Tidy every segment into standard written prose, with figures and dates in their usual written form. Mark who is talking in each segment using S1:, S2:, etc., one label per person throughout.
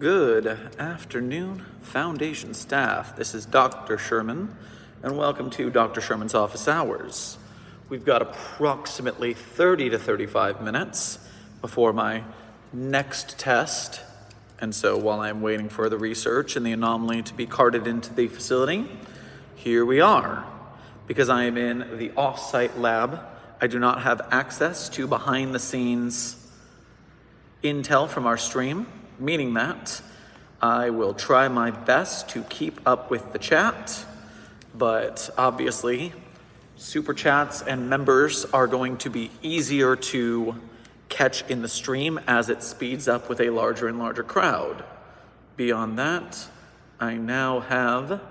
S1: Good afternoon, Foundation staff. This is Dr. Sherman, and welcome to Dr. Sherman's office hours. We've got approximately 30 to 35 minutes before my next test, and so while I'm waiting for the research and the anomaly to be carted into the facility, here we are. Because I am in the off-site lab, I do not have access to behind-the-scenes intel from our stream, meaning that I will try my best to keep up with the chat, but obviously super chats and members are going to be easier to catch in the stream as it speeds up with a larger and larger crowd. Beyond that, I now have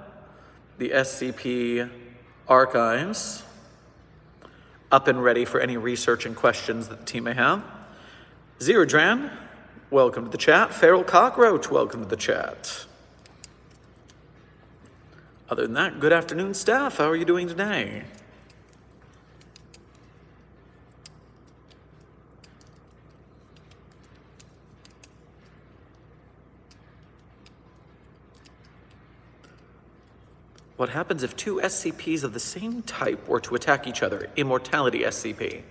S1: the SCP archives up and ready for any research and questions that the team may have. Zerodran, welcome to the chat. Feral Cockroach, welcome to the chat. Other than that, good afternoon, staff. How are you doing today? What happens if two SCPs of the same type were to attack each other? Immortality SCP.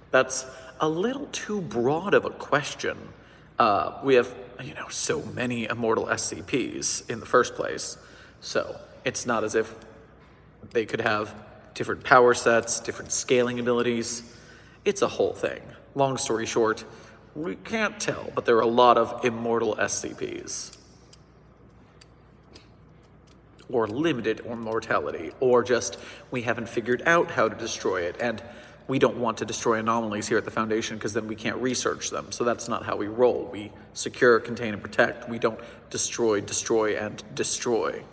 S1: That's a little too broad of a question. We have, so many immortal SCPs in the first place. So it's not as if they could have different power sets, different scaling abilities. It's a whole thing. Long story short, we can't tell, but there are a lot of immortal SCPs. Or limited immortality, or just we haven't figured out how to destroy it, and we don't want to destroy anomalies here at the Foundation because then we can't research them. So that's not how we roll. We secure, contain, and protect. We don't destroy, and destroy.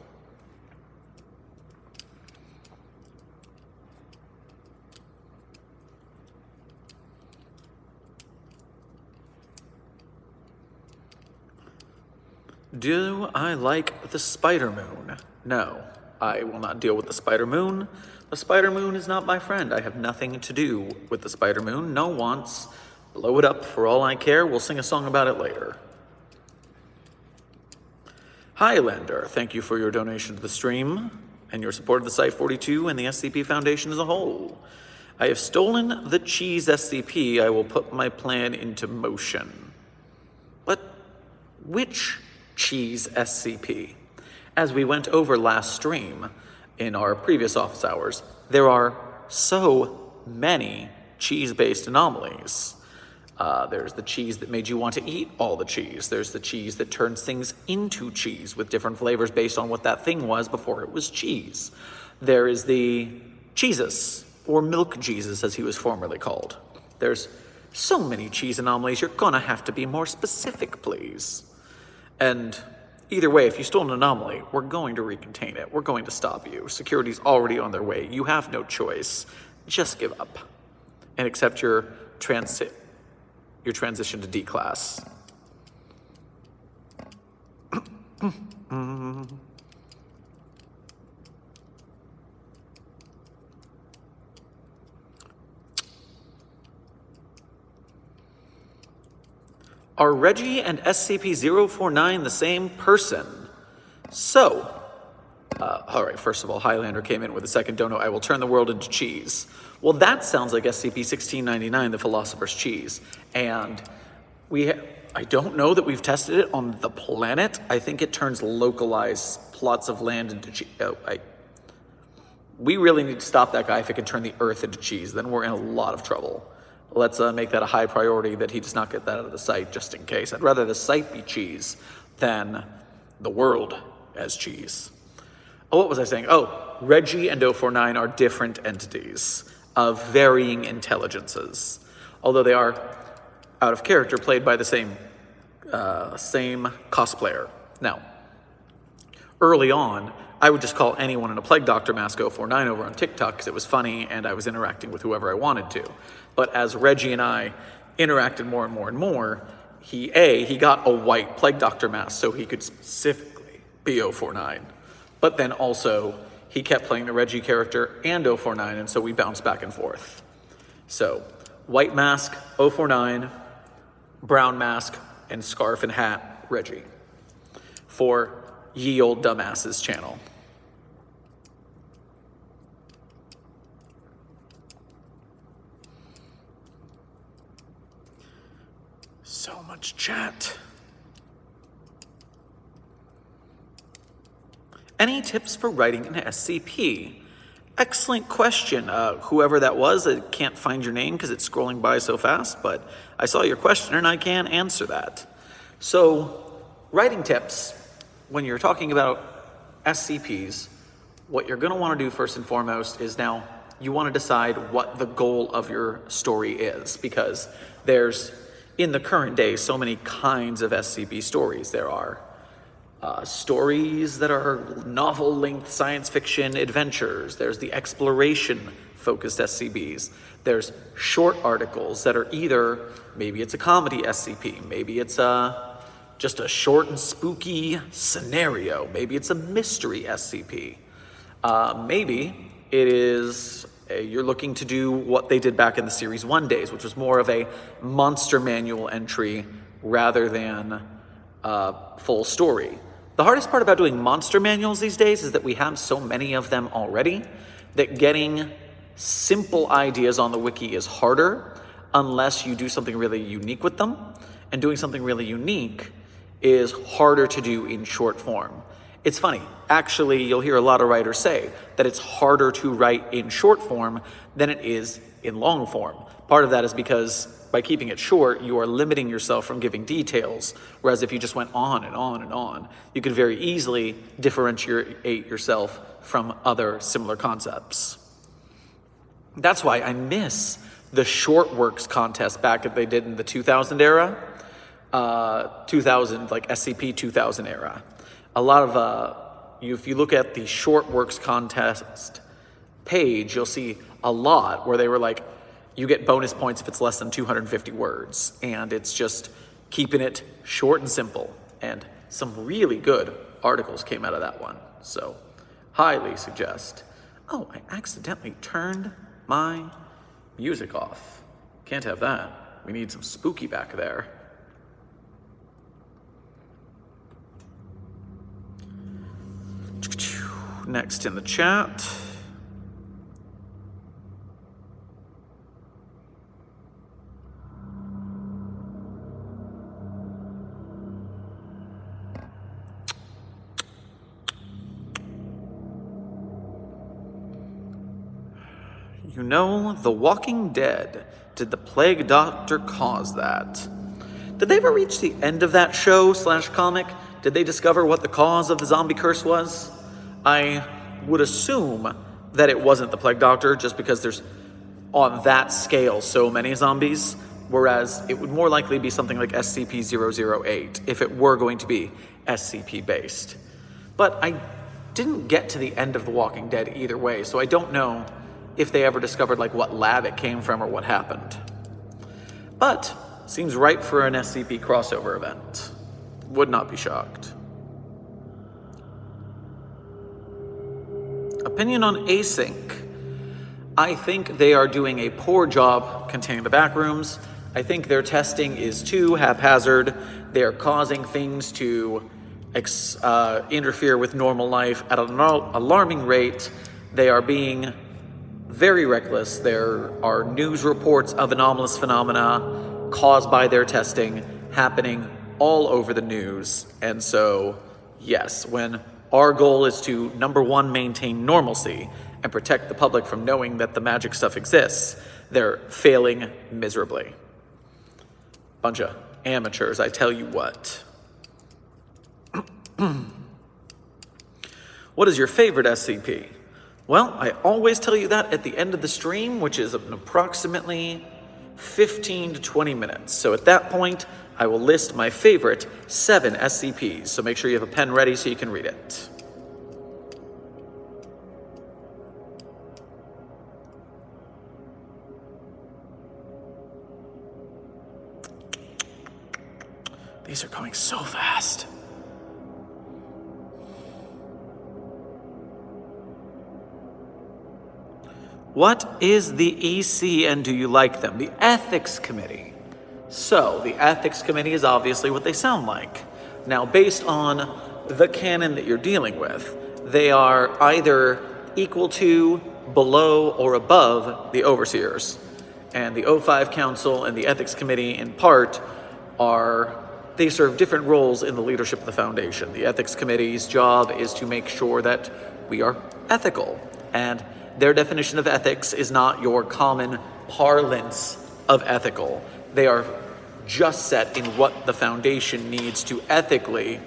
S1: Do I like the spider moon? No, I will not deal with the spider moon. The spider moon is not my friend. I have nothing to do with the spider moon. No wants. Blow it up for all I care. We'll sing a song about it later. Highlander, thank you for your donation to the stream and your support of the Site-42 and the SCP Foundation as a whole. I have stolen the cheese SCP. I will put my plan into motion. But which cheese SCP? As we went over last stream in our previous office hours, there are so many cheese-based anomalies. There's the cheese that made you want to eat all the cheese. There's the cheese that turns things into cheese with different flavors based on what that thing was before it was cheese. There is the Jesus, or Milk Jesus as he was formerly called. There's so many cheese anomalies, you're gonna have to be more specific, please. And either way, if you stole an anomaly, we're going to recontain it. We're going to stop you. Security's already on their way. You have no choice. Just give up and accept your transition to D class. Are Reggie and SCP-049 the same person? So, all right, first of all, Highlander came in with a second dono. I will turn the world into cheese. Well, that sounds like SCP-1699, the Philosopher's Cheese. And I don't know that we've tested it on the planet. I think it turns localized plots of land into cheese. We really need to stop that guy if it can turn the Earth into cheese. Then we're in a lot of trouble. Let's make that a high priority that he does not get that out of the site just in case. I'd rather the site be cheese than the world as cheese. Oh, what was I saying? Oh, Reggie and 049 are different entities of varying intelligences, although they are out of character played by the same cosplayer. Now, early on, I would just call anyone in a Plague Doctor mask 049 over on TikTok because it was funny and I was interacting with whoever I wanted to. But as Reggie and I interacted more and more and more, he got a white Plague Doctor mask so he could specifically be 049. But then also, he kept playing the Reggie character and 049, and so we bounced back and forth. So, white mask, 049, brown mask, and scarf and hat, @Reggie for Ye Old Dumbasses channel. So much chat. Any tips for writing an SCP? Excellent question. Whoever that was, I can't find your name because it's scrolling by so fast, but I saw your question and I can answer that. So, writing tips, when you're talking about SCPs, what you're going to want to do first and foremost is now you want to decide what the goal of your story is, because there's, in the current day, so many kinds of SCP stories. There are stories that are novel-length science fiction adventures. There's the exploration-focused SCPs. There's short articles that are either, maybe it's a comedy SCP, maybe it's just a short and spooky scenario, maybe it's a mystery SCP. Maybe it is, you're looking to do what they did back in the Series 1 days, which was more of a monster manual entry rather than full story. The hardest part about doing monster manuals these days is that we have so many of them already that getting simple ideas on the wiki is harder unless you do something really unique with them. And doing something really unique is harder to do in short form. It's funny, actually, you'll hear a lot of writers say that it's harder to write in short form than it is in long form. Part of that is because by keeping it short, you are limiting yourself from giving details, whereas if you just went on and on and on, you could very easily differentiate yourself from other similar concepts. That's why I miss the short works contest back that they did in the 2000 era, 2000, like SCP 2000 era. A lot of, if you look at the short works contest page, you'll see a lot where they were like, you get bonus points if it's less than 250 words. And it's just keeping it short and simple. And some really good articles came out of that one. So, highly suggest. Oh, I accidentally turned my music off. Can't have that. We need some spooky back there. Next in the chat. You know, The Walking Dead. Did the Plague Doctor cause that? Did they ever reach the end of that show / comic? Did they discover what the cause of the zombie curse was? I would assume that it wasn't the Plague Doctor, just because there's, on that scale, so many zombies, whereas it would more likely be something like SCP-008 if it were going to be SCP-based. But I didn't get to the end of The Walking Dead either way, so I don't know if they ever discovered like what lab it came from or what happened. But seems right for an SCP crossover event. Would not be shocked. Opinion on async. I think they are doing a poor job containing the backrooms. I think their testing is too haphazard. They're causing things to interfere with normal life at an alarming rate. They are being very reckless. There are news reports of anomalous phenomena caused by their testing happening all over the news. And so, yes, when our goal is to, number one, maintain normalcy and protect the public from knowing that the magic stuff exists, they're failing miserably. Bunch of amateurs, I tell you what. What is your favorite SCP? Well, I always tell you that at the end of the stream, which is approximately 15 to 20 minutes. So at that point, I will list my favorite 7 SCPs. So make sure you have a pen ready so you can read it. These are going so fast. What is the EC and do you like them? The Ethics Committee. So, the Ethics Committee is obviously what they sound like. Now, based on the canon that you're dealing with, they are either equal to, below, or above the overseers. And the O5 Council and the Ethics Committee, in part, they serve different roles in the leadership of the Foundation. The Ethics Committee's job is to make sure that we are ethical, and their definition of ethics is not your common parlance of ethical. They are just set in what the Foundation needs to ethically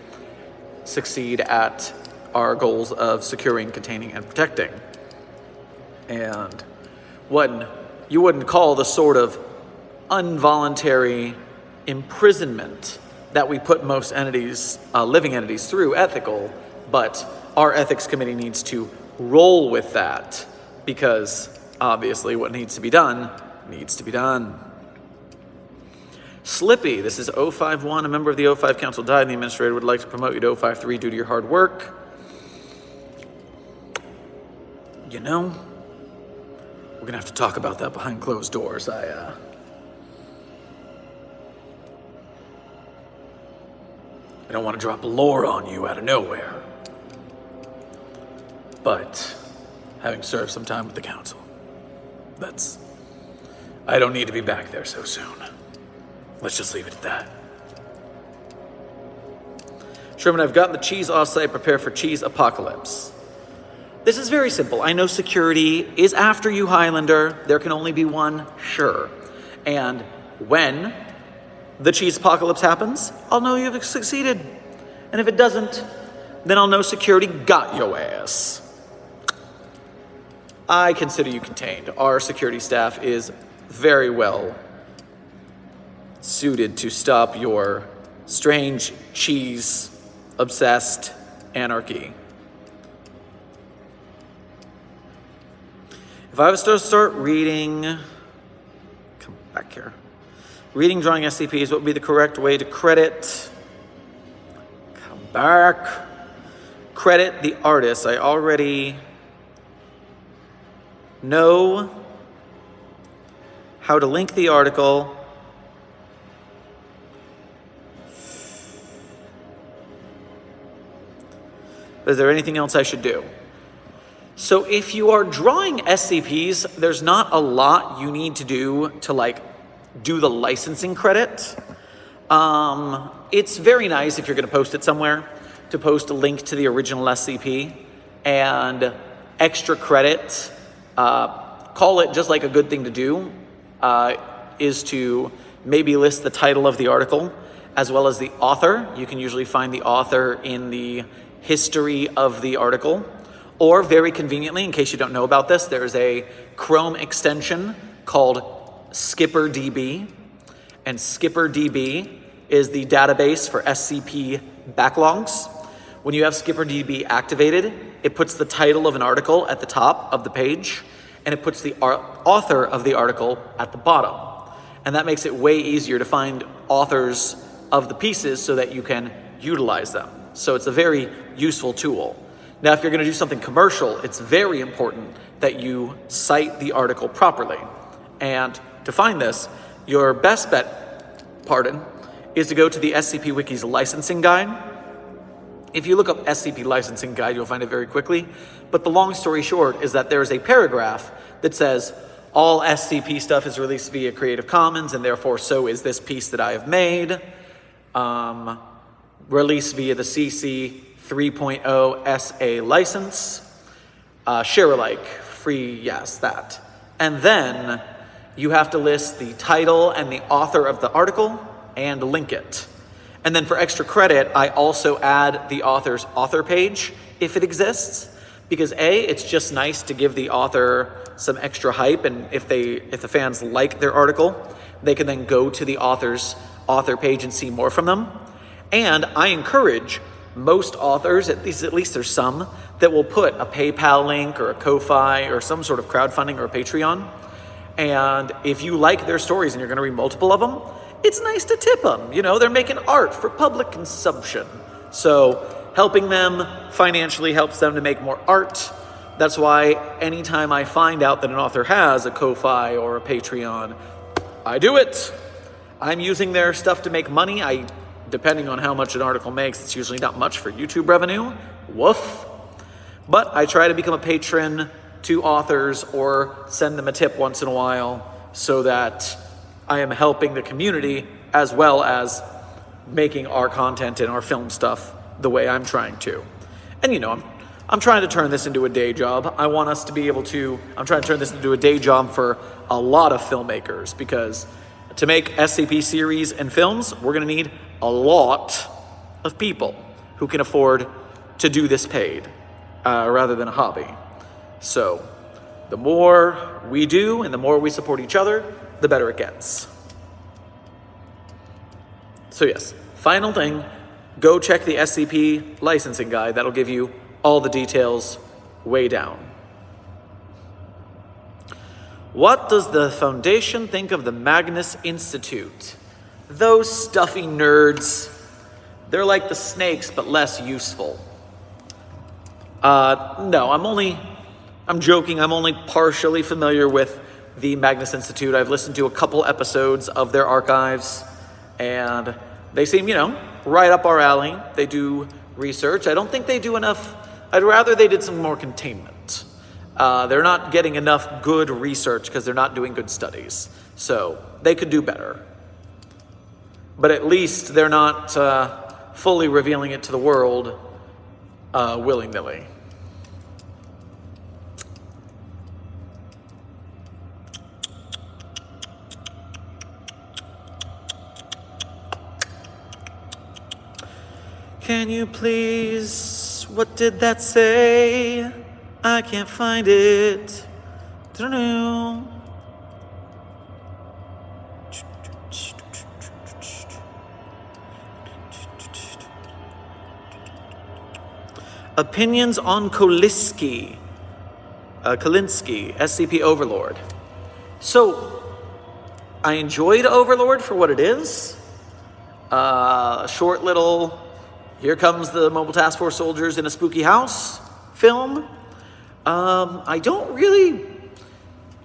S1: succeed at our goals of securing, containing, and protecting. And what you wouldn't call the sort of involuntary imprisonment that we put most entities, living entities, through ethical, but our ethics committee needs to roll with that because obviously what needs to be done needs to be done. Slippy, this is O51. A member of the O5 Council died and the administrator would like to promote you to O53 due to your hard work. You know, we're gonna have to talk about that behind closed doors. I don't want to drop lore on you out of nowhere. But having served some time with the council, I don't need to be back there so soon. Let's just leave it at that. Sherman, I've gotten the cheese offsite. Prepare for cheese apocalypse. This is very simple. I know security is after you, Highlander. There can only be one, sure. And when the cheese apocalypse happens, I'll know you've succeeded. And if it doesn't, then I'll know security got your ass. I consider you contained. Our security staff is very well suited to stop your strange, cheese-obsessed anarchy. If I was to start reading, come back here, reading drawing SCPs, what would be the correct way to credit? Come back. Credit the artist. I already know how to link the article. Is there anything else I should do? So if you are drawing SCPs, there's not a lot you need to do to do the licensing credit. It's very nice if you're going to post it somewhere to post a link to the original SCP and extra credit. Call it just like a good thing to do is to maybe list the title of the article as well as the author. You can usually find the author in the history of the article. Or very conveniently, in case you don't know about this, there's a Chrome extension called SkipperDB. And SkipperDB is the database for SCP backlogs. When you have SkipperDB activated, it puts the title of an article at the top of the page, and it puts the author of the article at the bottom. And that makes it way easier to find authors of the pieces so that you can utilize them. So it's a very useful tool. Now, if you're going to do something commercial, it's very important that you cite the article properly. And to find this, your best bet, is to go to the SCP Wiki's licensing guide. If you look up SCP licensing guide, you'll find it very quickly. But the long story short is that there's a paragraph that says, all SCP stuff is released via Creative Commons, and therefore so is this piece that I have made. Released via the CC 3.0 SA license, share alike, free, yes, that. And then you have to list the title and the author of the article and link it. And then for extra credit, I also add the author's author page if it exists, because A, it's just nice to give the author some extra hype, and if the fans like their article, they can then go to the author's author page and see more from them. And I encourage most authors, at least there's some, that will put a PayPal link or a Ko-Fi or some sort of crowdfunding or a Patreon. And if you like their stories and you're going to read multiple of them, it's nice to tip them. You know, they're making art for public consumption. So helping them financially helps them to make more art. That's why anytime I find out that an author has a Ko-Fi or a Patreon, I do it. I'm using their stuff to make money. I depending on how much an article makes, it's usually not much for YouTube revenue. Woof. But I try to become a patron to authors or send them a tip once in a while so that I am helping the community as well as making our content and our film stuff the way I'm trying to. And I'm trying to turn this into a day job. I'm trying to turn this into a day job for a lot of filmmakers, because to make SCP series and films, we're gonna need a lot of people who can afford to do this paid rather than a hobby. So the more we do and the more we support each other, the better it gets. So yes, final thing, go check the SCP licensing guide. That'll give you all the details way down. What does the Foundation think of the Magnus Institute? Those stuffy nerds. They're like the snakes, but less useful. No, I'm joking. I'm only partially familiar with the Magnus Institute. I've listened to a couple episodes of their archives, and they seem, right up our alley. They do research. I don't think they do enough. I'd rather they did some more containment. They're not getting enough good research because they're not doing good studies. So they could do better. But at least they're not fully revealing it to the world willy-nilly. Can you please, what did that say? I can't find it. Don't Opinions on Kolinsky, SCP Overlord. So, I enjoyed Overlord for what it is. A short little, here comes the Mobile Task Force soldiers in a spooky house film. I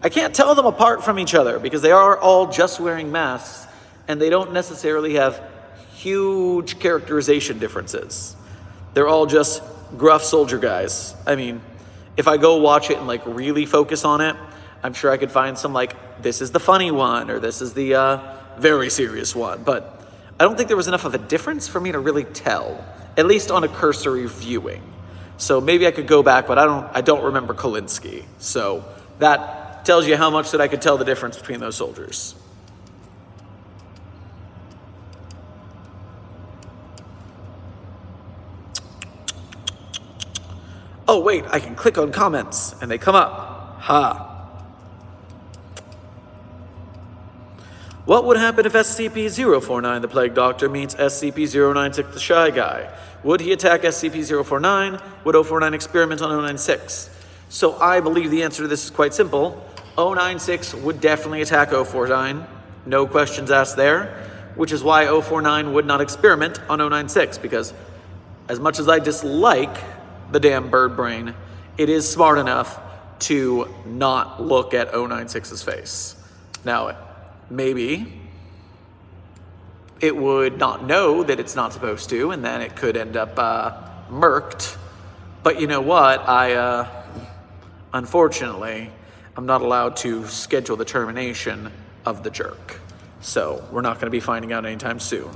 S1: can't tell them apart from each other because they are all just wearing masks and they don't necessarily have huge characterization differences. They're all just gruff soldier guys. I mean, if I go watch it and really focus on it, I'm sure I could find some this is the funny one or this is the very serious one. But I don't think there was enough of a difference for me to really tell, at least on a cursory viewing. So maybe I could go back, but I don't remember Kolinsky. So that tells you how much that I could tell the difference between those soldiers. Oh wait, I can click on comments and they come up. Ha. What would happen if SCP-049, the Plague Doctor, meets SCP-096, the Shy Guy? Would he attack SCP-049? Would O49 experiment on O96? So I believe the answer to this is quite simple. O96 would definitely attack O49. No questions asked there. Which is why O49 would not experiment on O96. Because as much as I dislike the damn bird brain, it is smart enough to not look at O96's face. Now, maybe it would not know that it's not supposed to, and then it could end up murked. But you know what? Unfortunately, I'm not allowed to schedule the termination of the jerk. So we're not going to be finding out anytime soon.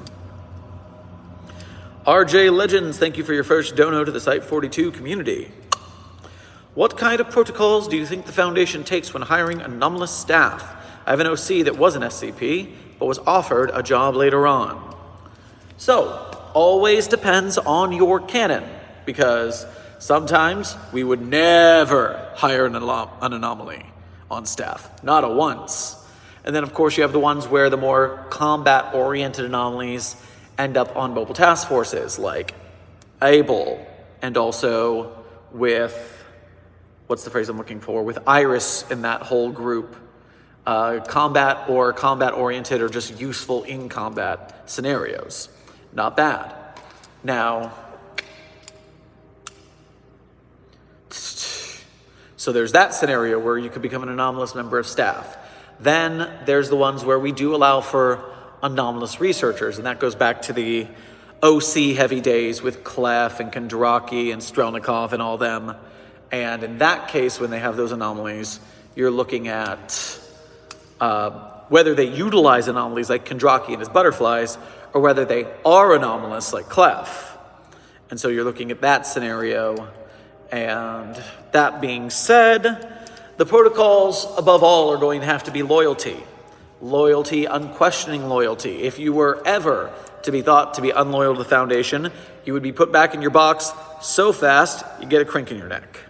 S1: RJ Legends, thank you for your first dono to the Site42 community. What kind of protocols do you think the Foundation takes when hiring anomalous staff? I have an OC that was an SCP, but was offered a job later on. So, always depends on your canon, because sometimes we would never hire an anomaly on staff, not a once. And then of course you have the ones where the more combat-oriented anomalies end up on mobile task forces, like Able, and also with, what's the phrase I'm looking for, with Iris and that whole group. Combat or combat-oriented or just useful in combat scenarios. Not bad. Now, so there's that scenario where you could become an anomalous member of staff. Then there's the ones where we do allow for anomalous researchers, and that goes back to the OC heavy days with Clef and Kondraki and Strelnikov and all them. And in that case, when they have those anomalies, you're looking at whether they utilize anomalies like Kondraki and his butterflies, or whether they are anomalous like Clef. And so you're looking at that scenario. And that being said, the protocols above all are going to have to be loyalty. Loyalty, unquestioning loyalty. If you were ever to be thought to be unloyal to the Foundation, you would be put back in your box so fast you get a crink in your neck.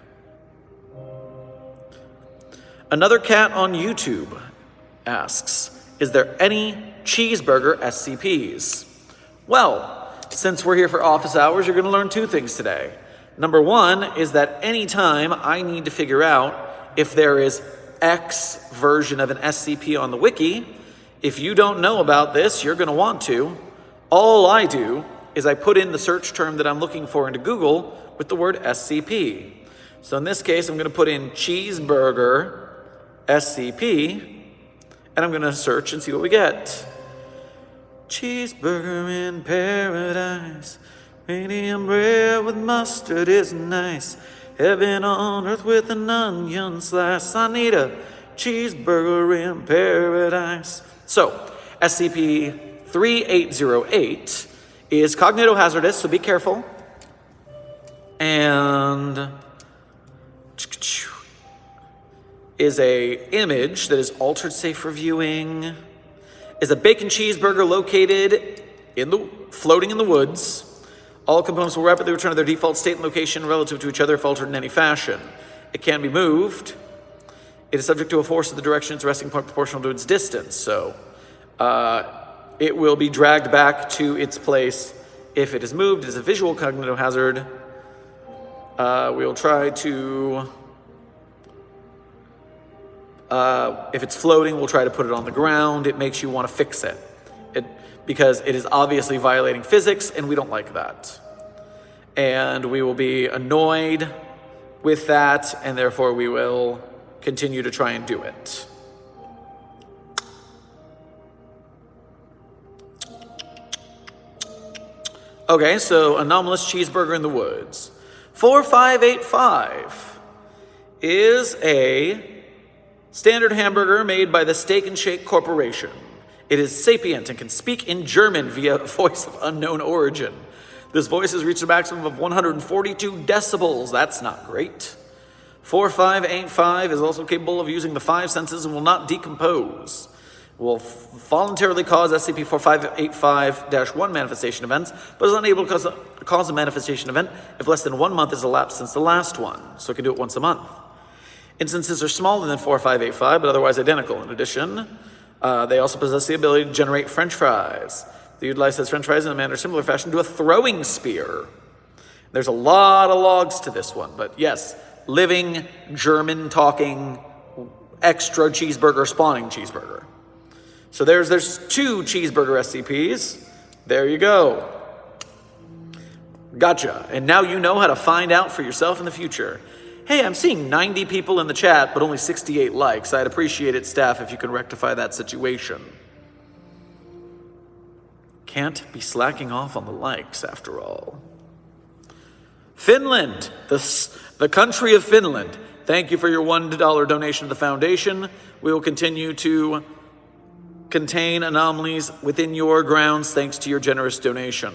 S1: Another cat on YouTube asks, is there any Cheeseburger SCPs? Well, since we're here for office hours, you're going to learn two things today. Number one is that anytime I need to figure out if there is X version of an SCP on the wiki, if you don't know about this, you're going to want to. All I do is I put in the search term that I'm looking for into Google with the word SCP. So in this case, I'm going to put in Cheeseburger SCP, and I'm going to search and see what we get. Cheeseburger in paradise, medium rare with mustard is nice. Heaven on earth with an onion slice. I need a cheeseburger in paradise. So, SCP-3808 is cognitohazardous, so be careful. And is a image that is altered safe for viewing. Is a bacon cheeseburger located floating in the woods. All components will rapidly return to their default state and location relative to each other if altered in any fashion. It can be moved. It is subject to a force in the direction its resting point proportional to its distance. So it will be dragged back to its place if it is moved. It is a visual cognitohazard. We'll try to... if it's floating, we'll try to put it on the ground. It makes you want to fix it. Because it is obviously violating physics, and we don't like that. And we will be annoyed with that, and therefore we will continue to try and do it. Okay, so anomalous cheeseburger in the woods. 4585 is a standard hamburger made by the Steak and Shake Corporation. It is sapient and can speak in German via a voice of unknown origin. This voice has reached a maximum of 142 decibels. That's not great. 4585 is also capable of using the five senses and will not decompose. Will voluntarily cause SCP-4585-1 manifestation events, but is unable to cause a manifestation event if less than 1 month has elapsed since the last one, so it can do it once a month. Instances are smaller than 4585, but otherwise identical. In addition, they also possess the ability to generate French fries. They utilize those French fries in a manner similar fashion to a throwing spear. There's a lot of logs to this one, but yes, living, German-talking, extra cheeseburger, spawning cheeseburger. So there's 2 cheeseburger SCPs. There you go. Gotcha. And now you know how to find out for yourself in the future. Hey, I'm seeing 90 people in the chat, but only 68 likes. I'd appreciate it, staff, if you could rectify that situation. Can't be slacking off on the likes, after all. Finland, the country of Finland. Thank you for your $1 donation to the Foundation. We will continue to contain anomalies within your grounds thanks to your generous donation.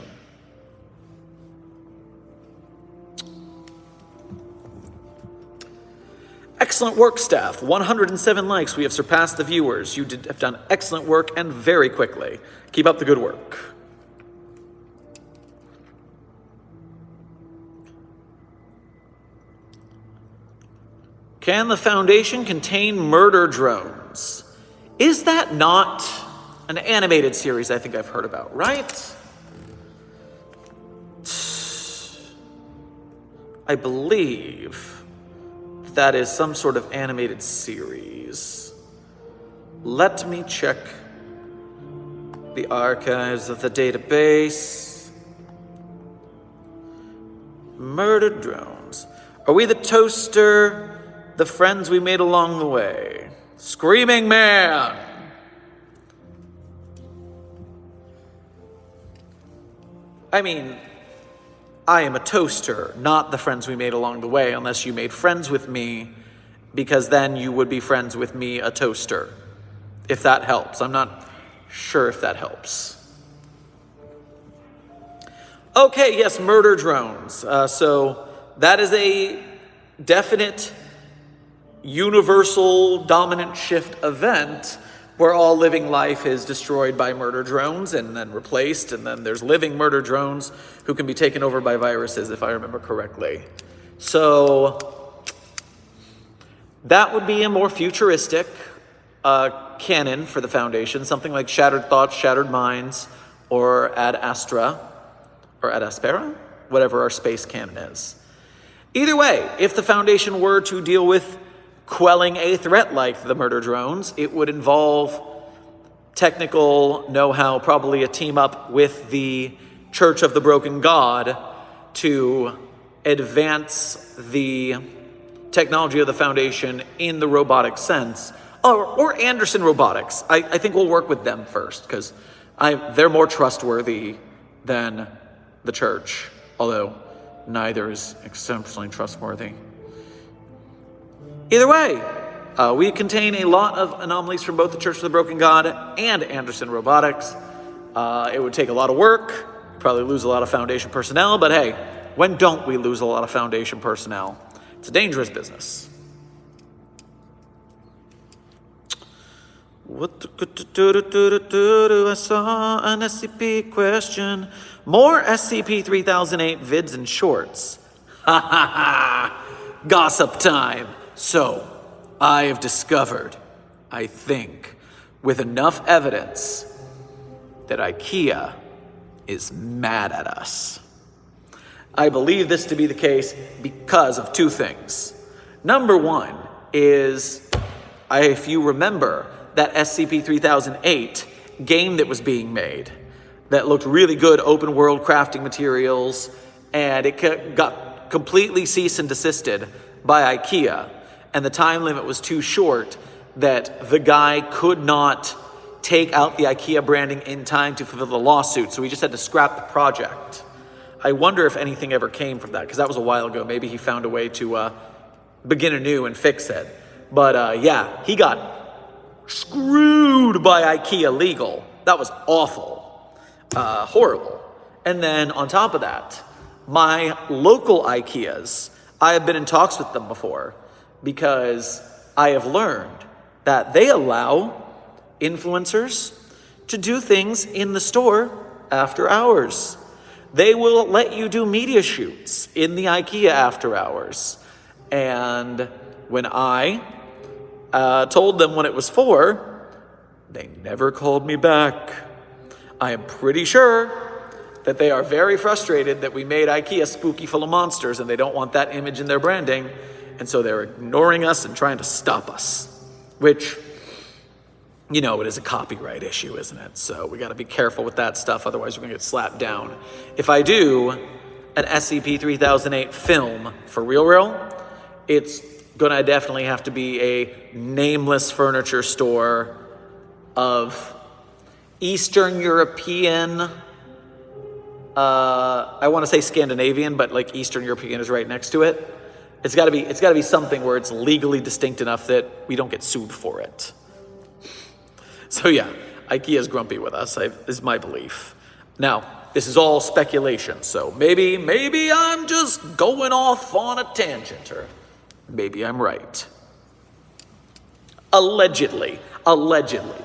S1: Excellent work, staff. 107 likes. We have surpassed the viewers. You have done excellent work and very quickly. Keep up the good work. Can the Foundation contain murder drones? Is that not an animated series I think I've heard about, right? I believe that is some sort of animated series. Let me check the archives of the database. Murdered drones. Are we the toaster, the friends we made along the way? Screaming Man! I mean, I am a toaster, not the friends we made along the way, unless you made friends with me, because then you would be friends with me, a toaster. If that helps. I'm not sure if that helps. Okay, yes, murder drones. So that is a definite universal dominant shift event where all living life is destroyed by murder drones and then replaced, and then there's living murder drones who can be taken over by viruses, if I remember correctly. So that would be a more futuristic canon for the Foundation, something like Shattered Thoughts, Shattered Minds, or Ad Astra, or Ad Aspera, whatever our space canon is. Either way, if the Foundation were to deal with quelling a threat like the murder drones, it would involve technical know-how, probably a team up with the Church of the Broken God to advance the technology of the Foundation in the robotic sense, or Anderson Robotics. I think we'll work with them first, because they're more trustworthy than the Church, although neither is exceptionally trustworthy. Either way, we contain a lot of anomalies from both the Church of the Broken God and Anderson Robotics. It would take a lot of work, probably lose a lot of Foundation personnel, but hey, when don't we lose a lot of Foundation personnel? It's a dangerous business. I saw an SCP question. More SCP-3008 vids and shorts. Ha ha ha! Gossip time. So, I have discovered, I think, with enough evidence, that IKEA is mad at us. I believe this to be the case because of two things. Number one is, if you remember, that SCP-3008 game that was being made that looked really good, open world crafting materials, and it got completely cease and desisted by IKEA, and the time limit was too short that the guy could not take out the IKEA branding in time to fulfill the lawsuit, so he just had to scrap the project. I wonder if anything ever came from that, because that was a while ago. Maybe he found a way to begin anew and fix it. But yeah, he got screwed by IKEA legal. That was awful. Horrible. And then on top of that, my local IKEAs, I have been in talks with them before because I have learned that they allow influencers to do things in the store after hours. They will let you do media shoots in the IKEA after hours. And when I told them what it was for, they never called me back. I am pretty sure that they are very frustrated that we made IKEA spooky full of monsters and they don't want that image in their branding, and so they're ignoring us and trying to stop us, which, you know, it is a copyright issue, isn't it? So we got to be careful with that stuff, otherwise we're going to get slapped down. If I do an SCP-3008 film for real, it's going to definitely have to be a nameless furniture store of Eastern European, I want to say Scandinavian, but like Eastern European is right next to it. It's got to be something where it's legally distinct enough that we don't get sued for it. So yeah, IKEA is grumpy with us, is my belief. Now, this is all speculation, so maybe I'm just going off on a tangent, or maybe I'm right. Allegedly,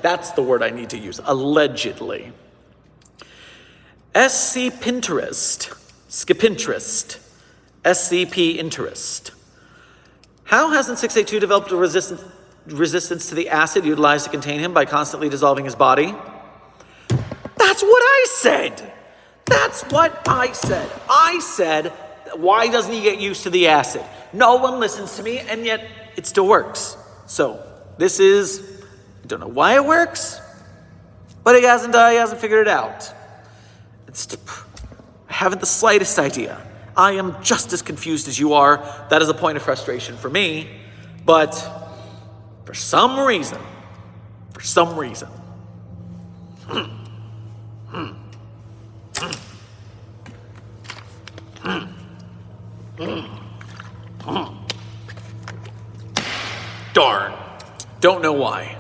S1: that's the word I need to use, allegedly. Skipinterest, SCP interest. How hasn't 682 developed a resistance to the acid utilized to contain him by constantly dissolving his body? That's what I said. I said, why doesn't he get used to the acid? No one listens to me, and yet it still works. So this is, I don't know why it works, but he hasn't figured it out. I haven't the slightest idea. I am just as confused as you are. That is a point of frustration for me, but for some reason, Don't know why.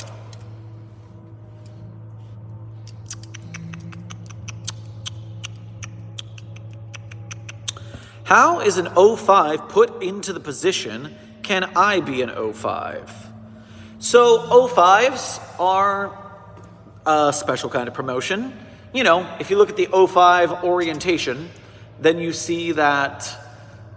S1: How is an O5 put into the position? Can I be an O5? So O5s are a special kind of promotion. You know, if you look at the O5 orientation, then you see that,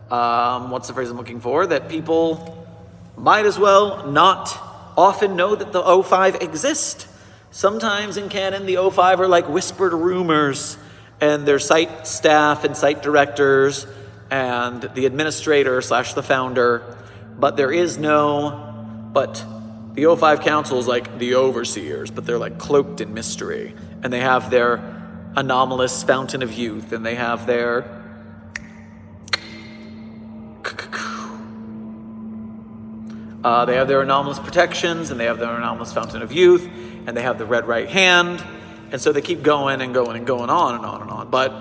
S1: what's the phrase I'm looking for? That people might as well not often know that the O5 exist. Sometimes in canon, the O5 are like whispered rumors, and their site staff and site directors and the administrator / the founder, but the O5 Council is like the overseers, but they're like cloaked in mystery, and they have their anomalous fountain of youth, and they have their anomalous protections, and they have their anomalous fountain of youth, and they have the red right hand, and so they keep going and going and going on and on and on, but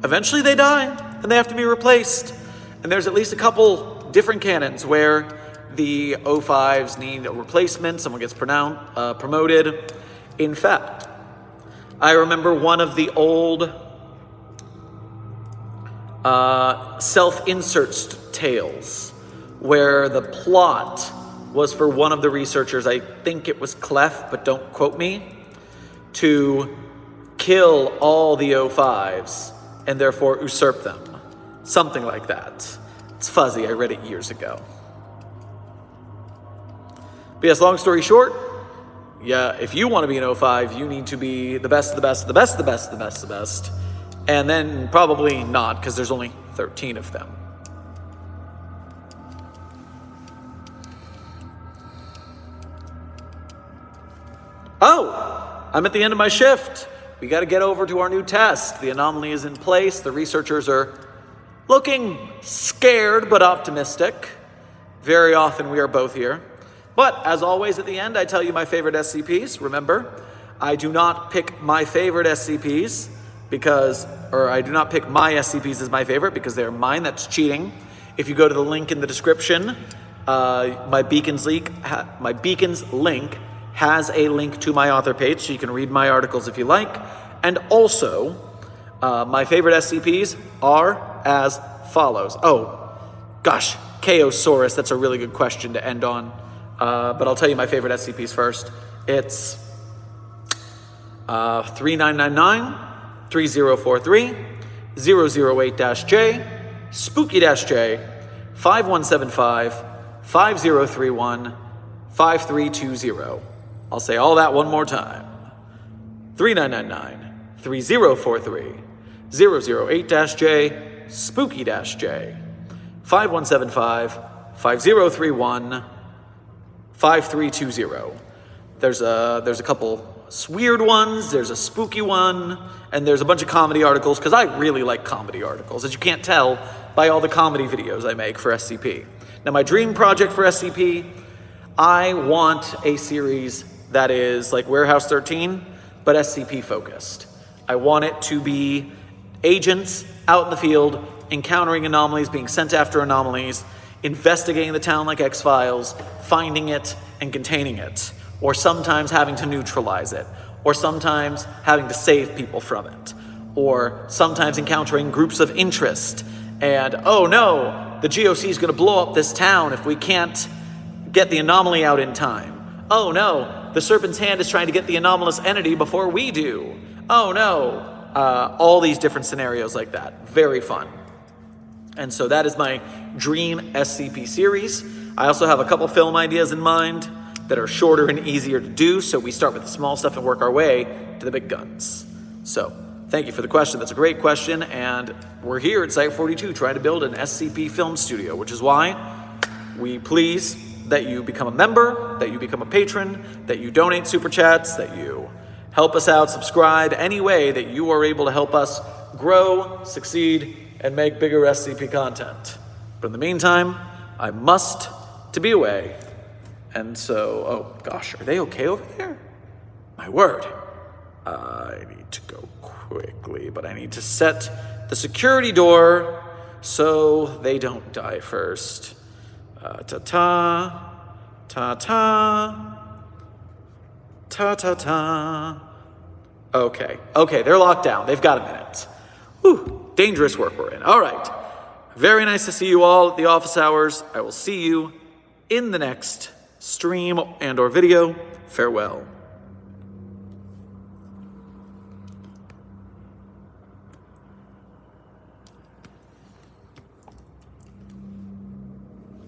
S1: eventually they die, and they have to be replaced. And there's at least a couple different canons where the O5s need a replacement, someone gets promoted. In fact, I remember one of the old self-inserts tales where the plot was for one of the researchers, I think it was Clef, but don't quote me, to kill all the O5s and therefore usurp them. Something like that. It's fuzzy, I read it years ago. But yes, long story short, yeah, if you want to be an O5, you need to be the best, the best, the best, the best, the best, the best. And then probably not, because there's only 13 of them. Oh, I'm at the end of my shift. We got to get over to our new test. The anomaly is in place. The researchers are looking scared but optimistic. Very often we are both here. But as always at the end, I tell you my favorite SCPs. Remember, I do not pick my favorite SCPs I do not pick my SCPs as my favorite because they're mine. That's cheating. If you go to the link in the description, my Beacons link has a link to my author page, so you can read my articles if you like. And also, my favorite SCPs are as follows. Oh, gosh, Chaosaurus, that's a really good question to end on. But I'll tell you my favorite SCPs first. It's 3999, 3043, 008-J, Spooky-J, 5175, 5031, 5320. I'll say all that one more time. 3999, 3043, 008-J, Spooky-J, 5175, 5031, 5320. There's a couple weird ones, there's a spooky one, and there's a bunch of comedy articles, because I really like comedy articles, as you can't tell by all the comedy videos I make for SCP. Now, my dream project for SCP, I want a series that is like Warehouse 13, but SCP focused. I want it to be agents out in the field, encountering anomalies, being sent after anomalies, investigating the town like X-Files, finding it and containing it, or sometimes having to neutralize it, or sometimes having to save people from it, or sometimes encountering groups of interest, and oh no, the GOC is going to blow up this town if we can't get the anomaly out in time. Oh no, the Serpent's Hand is trying to get the anomalous entity before we do. Oh no. All these different scenarios like that. Very fun. And so that is my dream SCP series. I also have a couple film ideas in mind that are shorter and easier to do, so we start with the small stuff and work our way to the big guns. So, thank you for the question. That's a great question, and we're here at Site 42 trying to build an SCP film studio, which is why we please that you become a member, that you become a patron, that you donate super chats, that you help us out, subscribe, any way that you are able to help us grow, succeed, and make bigger SCP content. But in the meantime, I must to be away. And so, oh gosh, are they okay over there? My word. I need to go quickly, but I need to set the security door so they don't die first. Ta-ta, ta-ta. Ta-ta-ta. Okay, they're locked down. They've got a minute. Whew, dangerous work we're in. All right. Very nice to see you all at the office hours. I will see you in the next stream and or video. Farewell.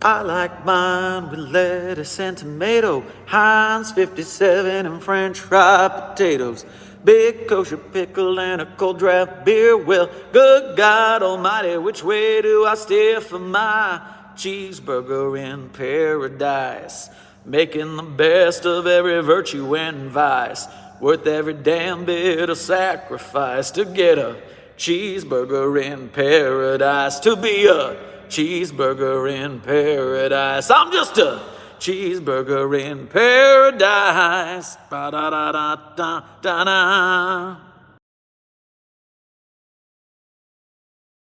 S1: I like mine with lettuce and tomato, Heinz 57 and French fried potatoes, big kosher pickle and a cold draft beer. Well, good God Almighty, which way do I steer for my cheeseburger in paradise? Making the best of every virtue and vice, worth every damn bit of sacrifice to get a cheeseburger in paradise, to be a cheeseburger in paradise. I'm just a cheeseburger in paradise. Ba da da da da da da.